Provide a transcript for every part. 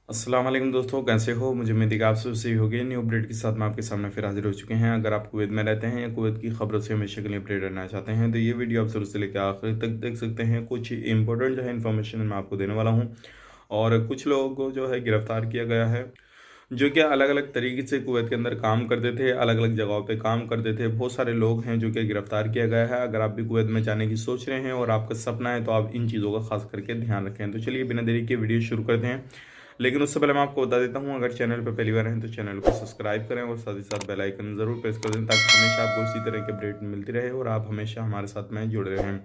अस्सलाम वालेकुम दोस्तों, कैसे हो? मुझे उम्मीद है कि आप सब सही होंगे। न्यू अपडेट के साथ मैं आपके सामने फिर हाजिर हो चुके हैं। अगर आप कुवैत में रहते हैं या कुवैत की खबरों से हमेशा के लिए अपडेट रहना चाहते हैं तो ये वीडियो आप जरूर से लेकर आखिर तक देख सकते हैं। कुछ इंपॉर्टेंट जो है इन्फॉर्मेशन मैं आपको देने वाला हूँ। और कुछ लोगों को जो है गिरफ्तार किया गया है, जो कि अलग अलग तरीके से कुवैत के अंदर काम करते थे, अलग अलग जगहों पे काम करते थे। बहुत सारे लोग हैं जो कि गिरफ्तार किया गया है। अगर आप भी कुवैत में जाने की सोच रहे हैं और आपका सपना है तो आप इन चीज़ों का खास करके ध्यान रखें। तो चलिए बिना देरी के वीडियो शुरू करते हैं। लेकिन उससे पहले मैं आपको बता देता हूँ, अगर चैनल पर पहली बार हैं तो चैनल को सब्सक्राइब करें और साथ ही साथ बेल आइकन ज़रूर प्रेस कर दें ताकि हमेशा आपको इसी तरह की अपडेट मिलती रहे और आप हमेशा हमारे साथ में जुड़े रहें।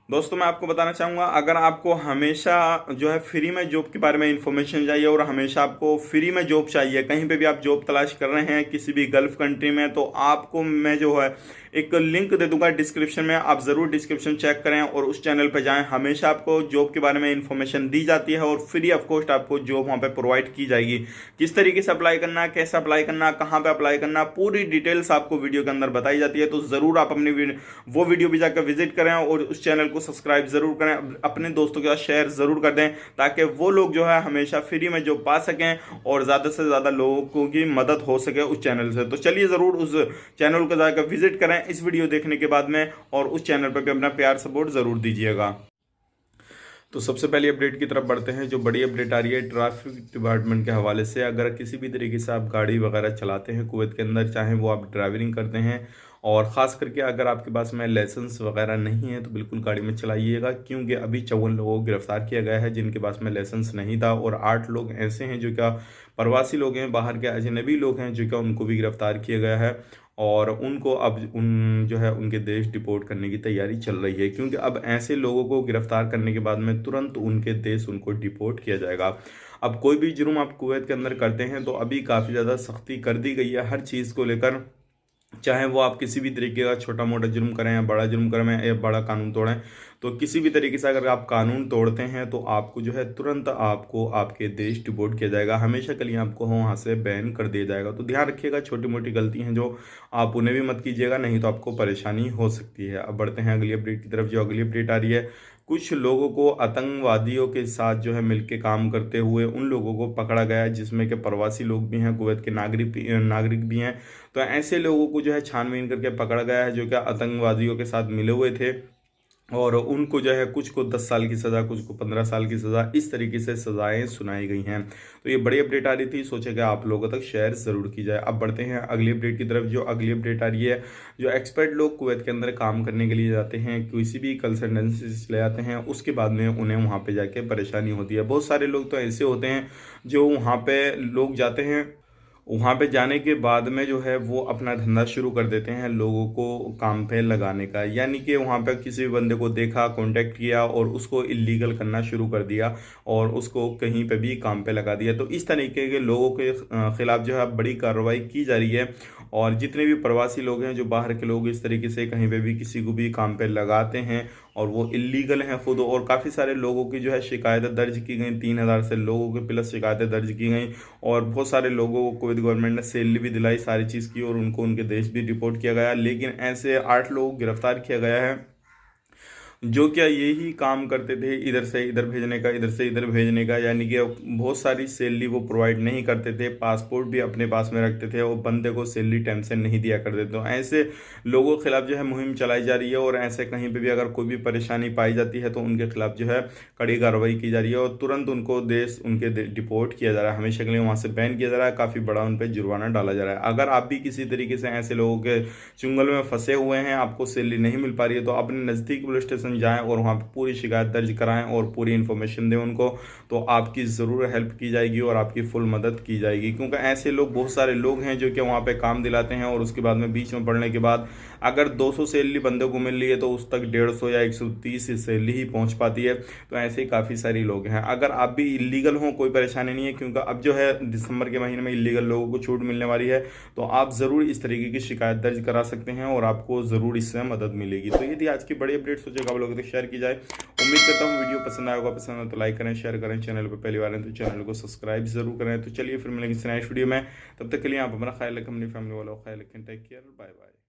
दोस्तों मैं आपको बताना चाहूँगा, अगर आपको हमेशा जो है फ्री में जॉब के बारे में इंफॉर्मेशन चाहिए और हमेशा आपको फ्री में जॉब चाहिए, कहीं पे भी आप जॉब तलाश कर रहे हैं किसी भी गल्फ कंट्री में, तो आपको मैं जो है एक लिंक दे दूंगा डिस्क्रिप्शन में। आप ज़रूर डिस्क्रिप्शन चेक करें और उस चैनल पर जाएं। हमेशा आपको जॉब के बारे में इंफॉर्मेशन दी जाती है और फ्री ऑफ कॉस्ट आपको जॉब वहाँ पे प्रोवाइड की जाएगी। किस तरीके से अप्लाई करना, कैसे अप्लाई करना, कहाँ पे अप्लाई करना, पूरी डिटेल्स आपको वीडियो के अंदर बताई जाती है। तो ज़रूर आप अपनी वो वीडियो भी जाकर विजिट करें और उस चैनल को सब्सक्राइब जरूर करें। अपने दोस्तों के साथ शेयर जरूर कर दें ताकि वो लोग जो है हमेशा फ्री में जॉब पा सकें और ज़्यादा से ज़्यादा लोगों की मदद हो सके उस चैनल से। तो चलिए ज़रूर उस चैनल को जाकर विजिट करें इस वीडियो देखने के बाद में, और उस चैनल पर भी अपना प्यार सपोर्ट ज़रूर दीजिएगा। तो सबसे पहली अपडेट की तरफ बढ़ते हैं। जो बड़ी अपडेट आ रही है ट्रैफिक डिपार्टमेंट के हवाले से। अगर किसी भी तरीके से आप गाड़ी वगैरह चलाते हैं कुवैत के अंदर, चाहे वो आप ड्राइविंग करते हैं, और ख़ास करके अगर आपके पास में लाइसेंस वगैरह नहीं है तो बिल्कुल गाड़ी में चलाइएगा, क्योंकि अभी 54 लोगों को गिरफ्तार किया गया है जिनके पास में लाइसेंस नहीं था, और 8 लोग ऐसे हैं जो क्या प्रवासी लोग हैं, बाहर के अजनबी लोग हैं, जो क्या उनको भी गिरफ्तार किया गया है। और उनको अब उन जो है उनके देश डिपोर्ट करने की तैयारी चल रही है, क्योंकि अब ऐसे लोगों को गिरफ्तार करने के बाद में तुरंत उनके देश उनको डिपोर्ट किया जाएगा। अब कोई भी जुर्म आप कुवैत के अंदर करते हैं तो अभी काफ़ी ज़्यादा सख्ती कर दी गई है हर चीज़ को लेकर। चाहे वो आप किसी भी तरीके का छोटा मोटा जुर्म करें या बड़ा जुर्म करें या बड़ा कानून तोड़ें, तो किसी भी तरीके से अगर आप कानून तोड़ते हैं तो आपको जो है तुरंत आपको आपके देश डिपोर्ट किया जाएगा, हमेशा के लिए आपको वहाँ से बैन कर दिया जाएगा। तो ध्यान रखिएगा, छोटी मोटी गलती हैं जो आप उन्हें भी मत कीजिएगा, नहीं तो आपको परेशानी हो सकती है। अब बढ़ते हैं अगली अपडेट की तरफ। जो अगली अपडेट आ रही है, कुछ लोगों को आतंकवादियों के साथ जो है मिलके काम करते हुए उन लोगों को पकड़ा गया है, जिसमें कि प्रवासी लोग भी हैं, कुवैत के नागरिक भी हैं। तो ऐसे लोगों को जो है छानबीन करके पकड़ा गया है जो कि आतंकवादियों के साथ मिले हुए थे, और उनको जो है कुछ को 10 साल की सज़ा, कुछ को 15 साल की सज़ा, इस तरीके से सज़ाएं सुनाई गई हैं। तो ये बड़ी अपडेट आ रही थी, सोचा कि आप लोगों तक शेयर ज़रूर की जाए। अब बढ़ते हैं अगली अपडेट की तरफ। जो अगली अपडेट आ रही है, जो एक्सपर्ट लोग कुवैत के अंदर काम करने के लिए जाते हैं, किसी भी कंसल्टेंसी से ले जाते हैं, उसके बाद में उन्हें वहाँ पर जाके परेशानी होती है। बहुत सारे लोग तो ऐसे होते हैं जो वहाँ पर लोग जाते हैं, वहाँ पे जाने के बाद में जो है वो अपना धंधा शुरू कर देते हैं लोगों को काम पे लगाने का। यानी कि वहाँ पे किसी भी बंदे को देखा, कांटेक्ट किया और उसको इलीगल करना शुरू कर दिया और उसको कहीं पे भी काम पे लगा दिया। तो इस तरीके के लोगों के खिलाफ जो है बड़ी कार्रवाई की जा रही है। और जितने भी प्रवासी लोग हैं, जो बाहर के लोग इस तरीके से कहीं पे भी किसी को भी काम पे लगाते हैं और वो इलीगल हैं खुद, और काफ़ी सारे लोगों की जो है शिकायतें दर्ज की गई, 3,000 से लोगों के प्लस शिकायतें दर्ज की गई, और बहुत सारे लोगों को कुवैत गवर्नमेंट ने सैलरी भी दिलाई, सारी चीज़ की, और उनको उनके देश भी रिपोर्ट किया गया। लेकिन ऐसे 8 लोगों को गिरफ्तार किया गया है जो क्या यही काम करते थे, इधर से इधर भेजने का, इधर से इधर भेजने का। यानी कि बहुत सारी सैलरी वो प्रोवाइड नहीं करते थे, पासपोर्ट भी अपने पास में रखते थे और बंदे को सैलरी टाइम से नहीं दिया करते थे। तो ऐसे लोगों के खिलाफ जो है मुहिम चलाई जा रही है, और ऐसे कहीं पे भी अगर कोई भी परेशानी पाई जाती है तो उनके खिलाफ जो है कड़ी कार्रवाई की जा रही है और तुरंत उनको देश उनके डिपोर्ट किया जा रहा है, हमेशा के लिए वहाँ से बैन किया जा रहा है, काफ़ी बड़ा उन पर जुर्माना डाला जा रहा है। अगर आप भी किसी तरीके से ऐसे लोगों के चुंगल में फंसे हुए हैं, आपको सैलरी नहीं मिल पा रही है, तो अपने नज़दीक पुलिस स्टेशन जाएं और वहाँ पे पूरी शिकायत दर्ज कराएं और पूरी इन्फॉर्मेशन दें उनको, तो आपकी ज़रूर हेल्प की जाएगी और आपकी फुल मदद की जाएगी। क्योंकि ऐसे लोग, बहुत सारे लोग हैं जो कि वहाँ पे काम दिलाते हैं और उसके बाद में बीच में पड़ने के बाद अगर 200 सैलरी बंदे को मिल रही है तो उस तक 150 या 130 सैलरी ही पहुँच पाती है। तो ऐसे ही काफ़ी सारी लोग हैं। अगर आप भी इलीगल हों, कोई परेशानी नहीं है, क्योंकि अब जो है दिसंबर के महीने में इलीगल लोगों को छूट मिलने वाली है, तो आप ज़रूर इस तरीके की शिकायत दर्ज करा सकते हैं और आपको ज़रूर इससे मदद मिलेगी। तो ये थी आज की बड़ी अपडेट, सोचेगा आप लोगों तक शेयर की जाए। उम्मीद करता हूँ वीडियो पसंद आया होगा। पसंद है तो लाइक करें, शेयर करें, चैनल पर पहली बार हैं तो चैनल को सब्सक्राइब जरूर करें। तो चलिए फिर मिलेंगे नेक्स्ट वीडियो में, तब तक के लिए आप अपना ख्याल रखें, अपनी फैमिली वालों का ख्याल रखें। Take care, bye bye.